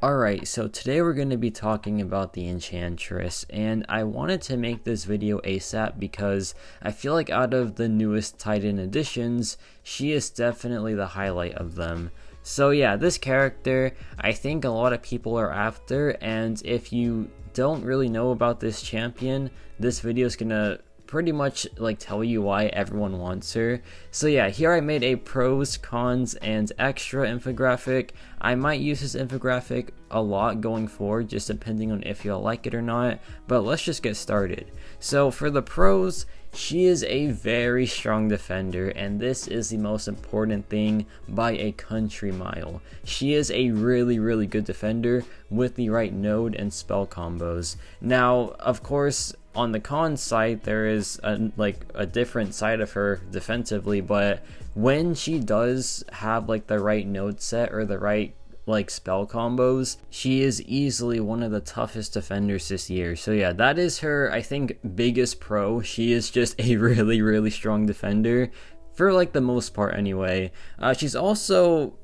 Alright, so today we're going to be talking about the Enchantress, and I wanted to make this video ASAP because I feel like out of the newest Titan editions, she is definitely the highlight of them. So yeah, this character, I think a lot of people are after, and if you don't really know about this champion, this video is going to pretty much like tell you why everyone wants her. So yeah, here I made a pros, cons, and extra infographic. I might use this infographic a lot going forward, just depending on if y'all like it or not, but let's just get started. So for the pros, she is a very strong defender, and this is the most important thing by a country mile. She is a really good defender with the right node and spell combos. Now, of course, on the con side, there is a different side of her defensively, but when she does have like the right node set or the right like spell combos, she is easily one of the toughest defenders this year. So yeah, that is her, I think, biggest pro. She is just a really strong defender for like the most part anyway. She's also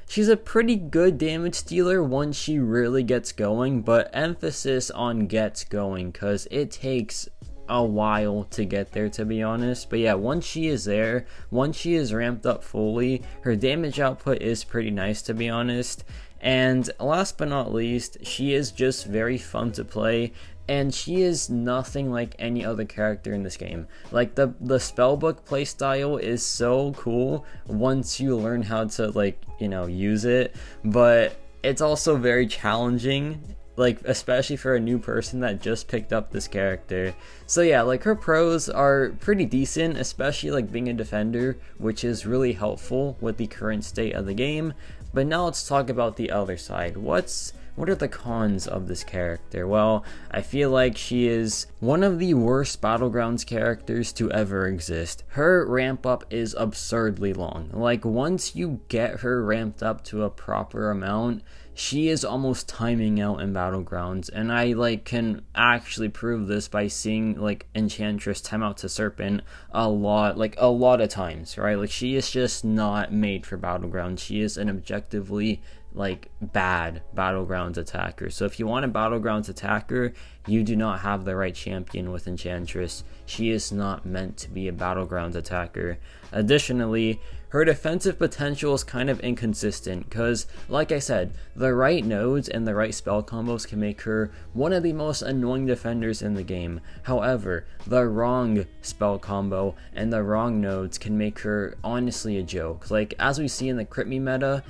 she's a pretty good damage dealer once she really gets going, but emphasis on gets going because it takes a while to get there, to be honest. But yeah, once she is there, once she is ramped up fully, her damage output is pretty nice, to be honest. And last but not least, she is just very fun to play, and she is nothing like any other character in this game. Like the spellbook playstyle is so cool once you learn how to like, you know, use it, but it's also very challenging, like especially for a new person that just picked up this character. So yeah, like her pros are pretty decent, especially like being a defender, which is really helpful with the current state of the game. But now let's talk about the other side. What are the cons of this character? Well, I feel like she is one of the worst Battlegrounds characters to ever exist. Her ramp up is absurdly long. Like once you get her ramped up to a proper amount, she is almost timing out in Battlegrounds, and I like can actually prove this by seeing like Enchantress time out to Serpent a lot of times, right? Like she is just not made for Battlegrounds. She is an objectively like bad Battlegrounds attacker. So if you want a Battlegrounds attacker, you do not have the right champion with Enchantress. She is not meant to be a Battlegrounds attacker. Additionally, her defensive potential is kind of inconsistent because, like I said, the right nodes and the right spell combos can make her one of the most annoying defenders in the game. However, the wrong spell combo and the wrong nodes can make her honestly a joke. Like, as we see in the Crit Me meta,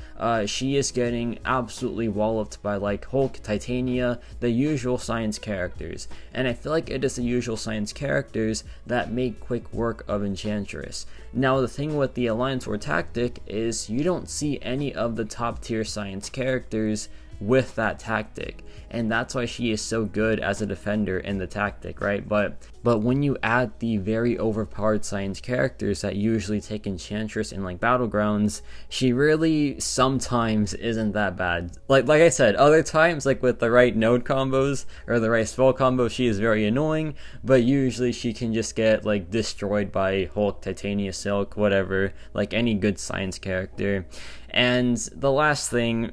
she is getting absolutely walloped by like Hulk, Titania, the usual science characters. And I feel like it is the usual science characters that make quick work of Enchantress. Now, the thing with the Alliance War tactic is you don't see any of the top tier science characters with that tactic, and that's why she is so good as a defender in the tactic, right? But when you add the very overpowered science characters that usually take Enchantress in like Battlegrounds, she really sometimes isn't that bad. Like I said, other times, like with the right node combos or the right spell combos, she is very annoying, but usually she can just get like destroyed by Hulk, Titania, Silk, whatever, like any good science character. And the last thing,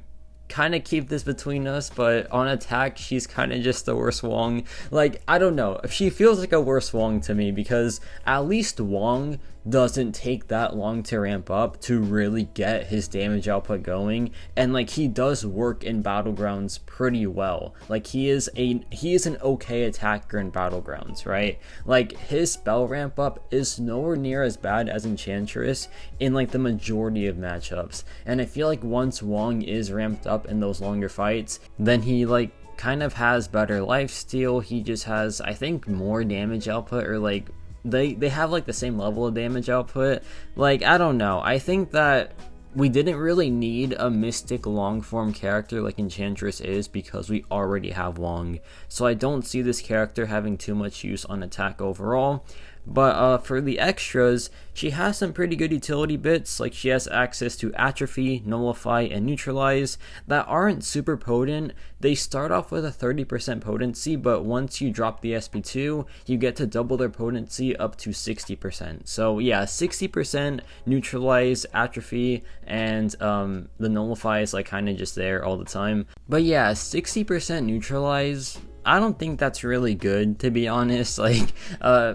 kind of keep this between us, but on attack, she's kind of just the worst Wong. Like, I don't know, she feels like a worse Wong to me, because at least Wong doesn't take that long to ramp up to really get his damage output going, and like he does work in Battlegrounds pretty well. Like he is an okay attacker in Battlegrounds, right? Like his spell ramp up is nowhere near as bad as Enchantress in like the majority of matchups, and I feel like once Wong is ramped up in those longer fights, then he like kind of has better lifesteal. He just has, I think, more damage output, or like they have like the same level of damage output. Like, I don't know, I think that we didn't really need a mystic long form character like Enchantress is, because we already have Wong. So I don't see this character having too much use on attack overall. But for the extras, she has some pretty good utility bits, like she has access to Atrophy, Nullify, and Neutralize that aren't super potent. They start off with a 30% potency, but once you drop the SP2, you get to double their potency up to 60%. So yeah, 60% Neutralize, Atrophy, and the Nullify is like kind of just there all the time. But yeah, 60% Neutralize, I don't think that's really good, to be honest. Like,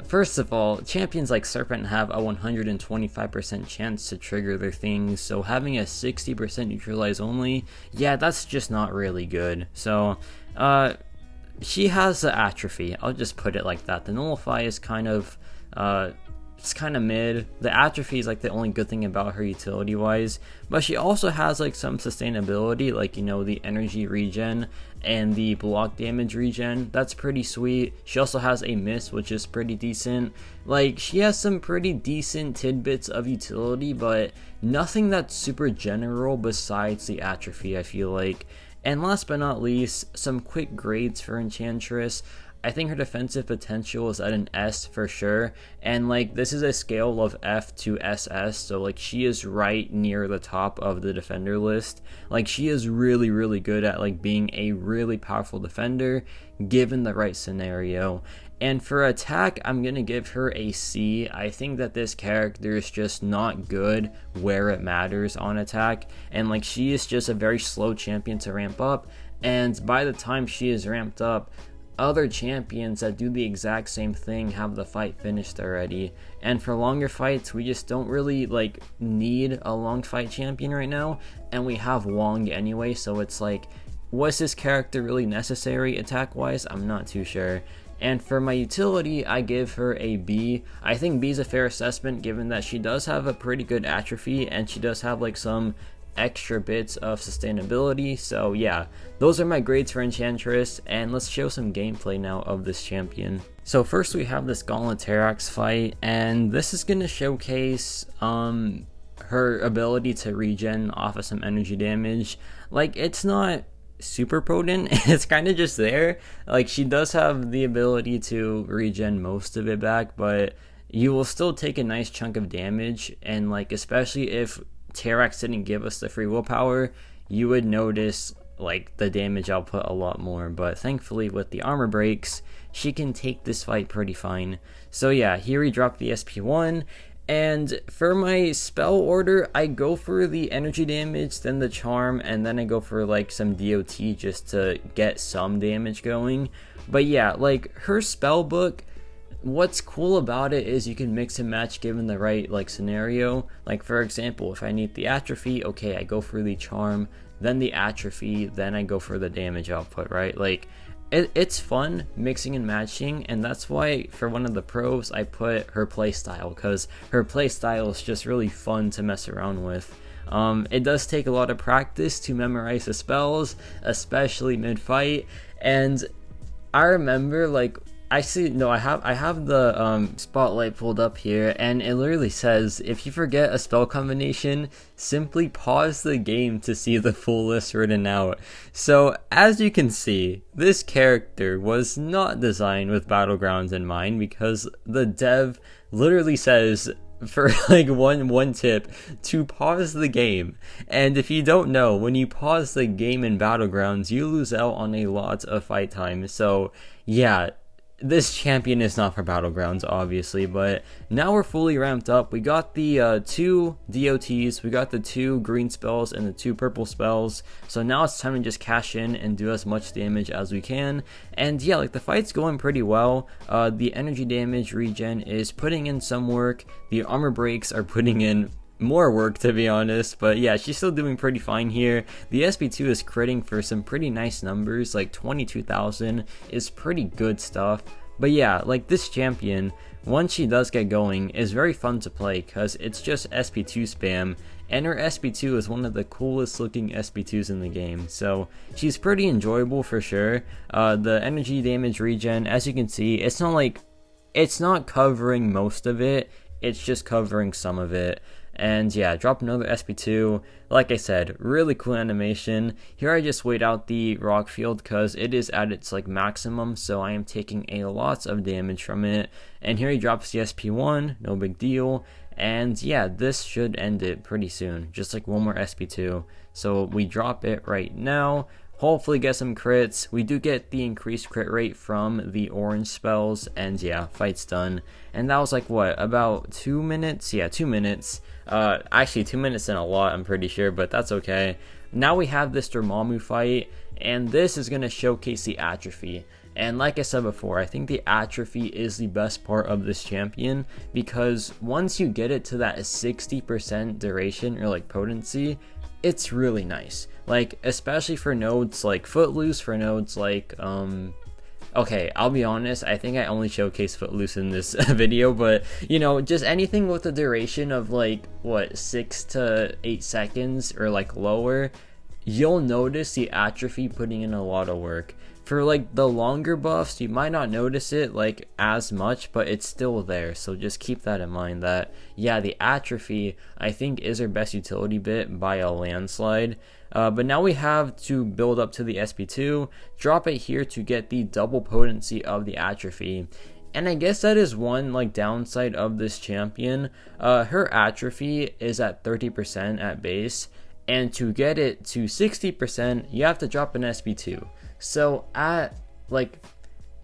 first of all, champions like Serpent have a 125% chance to trigger their things, so having a 60% neutralize only, yeah, that's just not really good. So, she has the Atrophy, I'll just put it like that. The Nullify is kind of, it's kind of mid. The Atrophy is like the only good thing about her utility wise, but she also has like some sustainability, like, you know, the energy regen and the block damage regen. That's pretty sweet. She also has a miss, which is pretty decent. Like, she has some pretty decent tidbits of utility, but nothing that's super general besides the Atrophy, I feel like. And last but not least, some quick grades for Enchantress. I think her defensive potential is at an S for sure, and like this is a scale of F to SS, so like she is right near the top of the defender list. Like, she is really good at like being a really powerful defender given the right scenario. And for attack, I'm gonna give her a C. I think that this character is just not good where it matters on attack, and like she is just a very slow champion to ramp up, and by the time she is ramped up, other champions that do the exact same thing have the fight finished already. And for longer fights, we just don't really like need a long fight champion right now, and we have Wong anyway, so it's like, was this character really necessary attack wise? I'm not too sure. And for my utility, I give her a B. I think B is a fair assessment given that she does have a pretty good Atrophy and she does have like some extra bits of sustainability. So yeah, those are my grades for Enchantress, and let's show some gameplay now of this champion. So first we have this Gallot fight, and this is going to showcase her ability to regen off of some energy damage. Like, it's not super potent, it's kind of just there. Like, she does have the ability to regen most of it back, but you will still take a nice chunk of damage, and like especially if Terax didn't give us the free willpower, you would notice like the damage output a lot more. But thankfully with the armor breaks, she can take this fight pretty fine. So yeah, here we drop the SP1, and for my spell order, I go for the energy damage, then the charm, and then I go for like some DOT just to get some damage going. But yeah, like her spell book, what's cool about it is you can mix and match given the right like scenario. Like, for example, if I need the Atrophy, okay, I go for the charm, then the Atrophy, then I go for the damage output, right? Like, it's fun mixing and matching, and that's why for one of the pros I put her playstyle, because her playstyle is just really fun to mess around with. It does take a lot of practice to memorize the spells, especially mid-fight, and I remember like I have the spotlight pulled up here, and it literally says, if you forget a spell combination, simply pause the game to see the full list written out. So as you can see, this character was not designed with Battlegrounds in mind, because the dev literally says, for like one tip, to pause the game. And if you don't know, when you pause the game in Battlegrounds, you lose out on a lot of fight time. So yeah, this champion is not for Battlegrounds, obviously, but now we're fully ramped up. We got the 2 DOTs, we got the 2 green spells and the 2 purple spells, so now it's time to just cash in and do as much damage as we can. And yeah, like the fight's going pretty well. The energy damage regen is putting in some work, the armor breaks are putting in more work, to be honest, but yeah, she's still doing pretty fine here. The SP2 is critting for some pretty nice numbers, like 22,000 is pretty good stuff. But yeah, like this champion, once she does get going, is very fun to play because it's just SP2 spam, and her SP2 is one of the coolest looking SP2s in the game, so she's pretty enjoyable for sure. The energy damage regen, as you can see, it's not covering most of it, it's just covering some of it. And yeah, drop another SP2. Like I said, really cool animation. Here I just wait out the rock field because it is at its like maximum, so I am taking a lot of damage from it. And here he drops the SP1, no big deal. And yeah, this should end it pretty soon, just like one more SP2. So we drop it right now. Hopefully get some crits. We do get the increased crit rate from the orange spells, and yeah, fight's done. And that was like what, about 2 minutes? Yeah, 2 minutes. Actually 2 minutes and a lot, I'm pretty sure, but that's okay. Now we have this Dormammu fight, and this is going to showcase the atrophy. And like I said before, I think the atrophy is the best part of this champion, because once you get it to that 60% duration or like potency, it's really nice. Like, especially for nodes like Footloose, for nodes like okay, I'll be honest, I think I only showcased Footloose in this video, but you know, just anything with a duration of like what, 6 to 8 seconds or like lower, you'll notice the atrophy putting in a lot of work. For like the longer buffs, you might not notice it like as much, but it's still there, so just keep that in mind that yeah, the atrophy I think is her best utility bit by a landslide. But now we have to build up to the SP2, drop it here to get the double potency of the atrophy. And I guess that is one like downside of this champion. Her atrophy is at 30% at base, and to get it to 60%, you have to drop an SP2. So at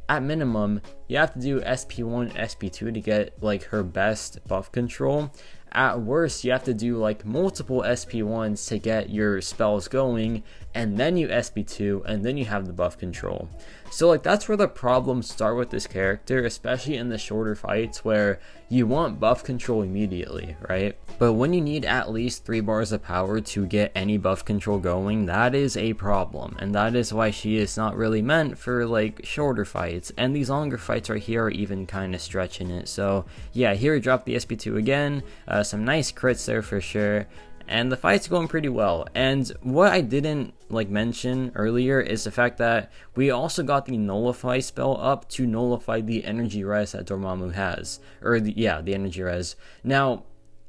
minimum, you have to do SP1, SP2 to get like her best buff control. At worst, you have to do like multiple SP1s to get your spells going, and then you SP2, and then you have the buff control. So like that's where the problems start with this character, especially in the shorter fights where you want buff control immediately, right? But when you need at least 3 bars of power to get any buff control going, that is a problem, and that is why she is not really meant for like shorter fights, and these longer fights right here are even kind of stretching it. So yeah, here we drop the SP2 again, some nice crits there for sure. And the fight's going pretty well. And what I didn't like mention earlier is the fact that we also got the nullify spell up to nullify the energy res that Dormammu has, or the energy res. Now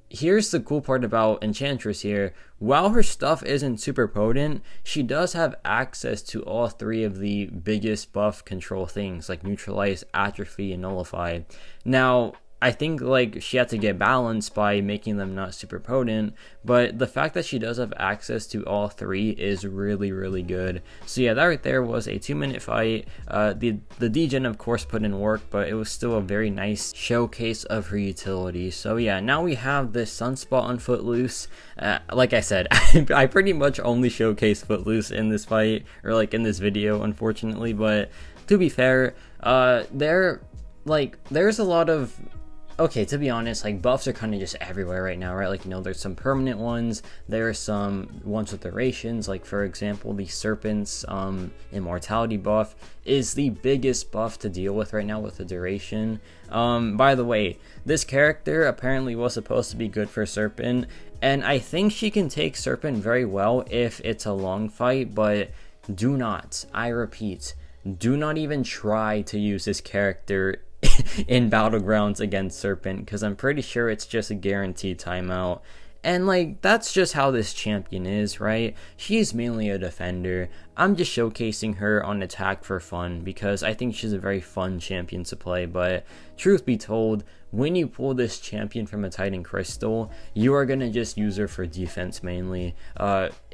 here's the cool part about Enchantress here. While her stuff isn't super potent, she does have access to all 3 of the biggest buff control things like neutralize, atrophy, and nullify. Now I think like she had to get balanced by making them not super potent, but the fact that she does have access to all 3 is really, really good. So yeah, that right there was a 2-minute fight. The degen of course put in work, but it was still a very nice showcase of her utility. So yeah, now we have this sunspot on Footloose. Like I said, I pretty much only showcased Footloose in this fight, or like in this video, unfortunately, but to be fair, there's a lot of, okay, to be honest, like buffs are kind of just everywhere right now, right? Like, you know, there's some permanent ones, there are some ones with durations, like for example, the Serpent's immortality buff is the biggest buff to deal with right now with the duration. By the way, this character apparently was supposed to be good for Serpent, and I think she can take Serpent very well if it's a long fight, but do not, I repeat, do not even try to use this character in battlegrounds against Serpent, because I'm pretty sure it's just a guaranteed timeout. And like, that's just how this champion is, right? She's mainly a defender. I'm just showcasing her on attack for fun because I think she's a very fun champion to play, but truth be told, when you pull this champion from a Titan Crystal, you are going to just use her for defense mainly.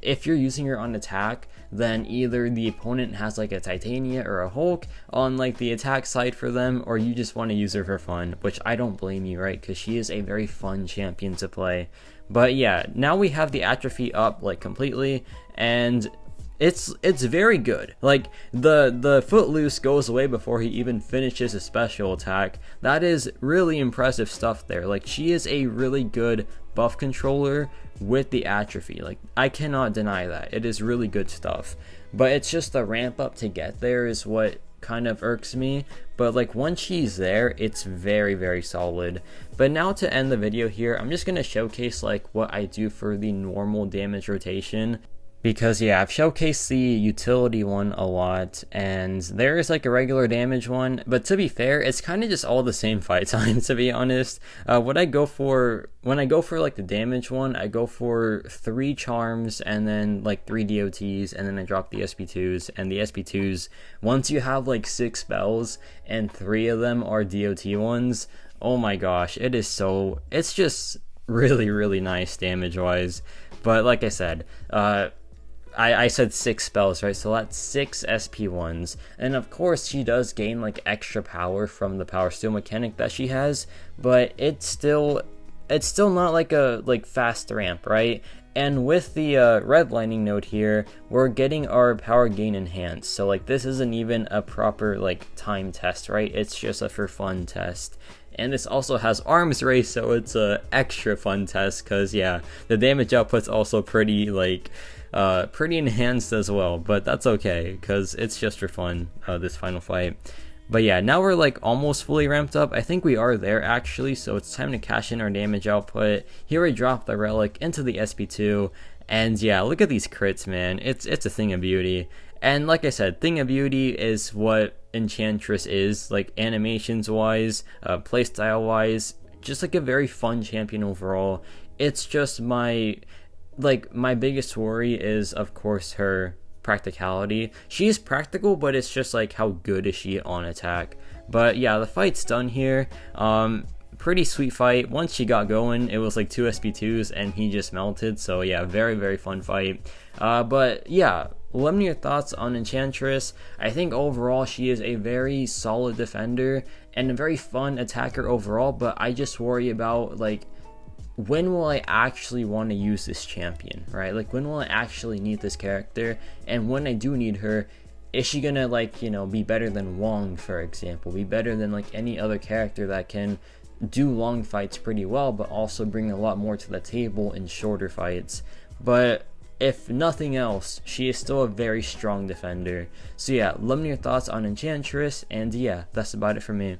If you're using her on attack, then either the opponent has like a Titania or a Hulk on like the attack side for them, or you just want to use her for fun, which I don't blame you, right? Because she is a very fun champion to play. But yeah, now we have the atrophy up like completely, and it's very good. Like the Footloose goes away before he even finishes his special attack. That is really impressive stuff there. Like, she is a really good buff controller with the atrophy. Like, I cannot deny that. It is really good stuff. But it's just the ramp up to get there is what kind of irks me, but like once she's there, it's very, very solid. But now to end the video here, I'm just going to showcase like what I do for the normal damage rotation, because yeah, I've showcased the utility one a lot, and there is like a regular damage one, but to be fair, it's kind of just all the same fight time, to be honest. What I go for when I go for like the damage one, I go for 3 charms and then like 3 DOTs, and then I drop the SP2s. And the SP2s, once you have like 6 spells and 3 of them are DOT ones, oh my gosh, it's just really, really nice damage wise. But like I said, I said 6 spells, right? So that's 6 SP1s. And of course, she does gain like extra power from the power steal mechanic that she has, but it's still not like a fast ramp, right? And with the red lightning node here, we're getting our power gain enhanced. So like this isn't even a proper like time test, right? It's just a for fun test. And this also has arms race, so it's a extra fun test, because yeah, the damage output's also pretty pretty enhanced as well, but that's okay because it's just for fun, this final fight. But yeah, now we're like almost fully ramped up. I think we are there actually, so it's time to cash in our damage output. Here we drop the relic into the SP2, and yeah, look at these crits, man. It's a thing of beauty. And like I said, thing of beauty is what Enchantress is, like animations wise, playstyle wise, just like a very fun champion overall. It's just my biggest worry is of course her practicality. She is practical, but it's just like how good is she on attack. But yeah, the fight's done here. Pretty sweet fight. Once she got going, it was like 2 SP2s and he just melted. So yeah, very, very fun fight. But yeah, let me know your thoughts on Enchantress. I think overall she is a very solid defender and a very fun attacker overall, but I just worry about like, when will I actually want to use this champion, right? Like, when will I actually need this character? And when I do need her, is she gonna like, you know, be better than Wong, for example? Be better than like any other character that can do long fights pretty well, but also bring a lot more to the table in shorter fights. But if nothing else, she is still a very strong defender. So yeah, let me know your thoughts on Enchantress, and yeah, that's about it for me.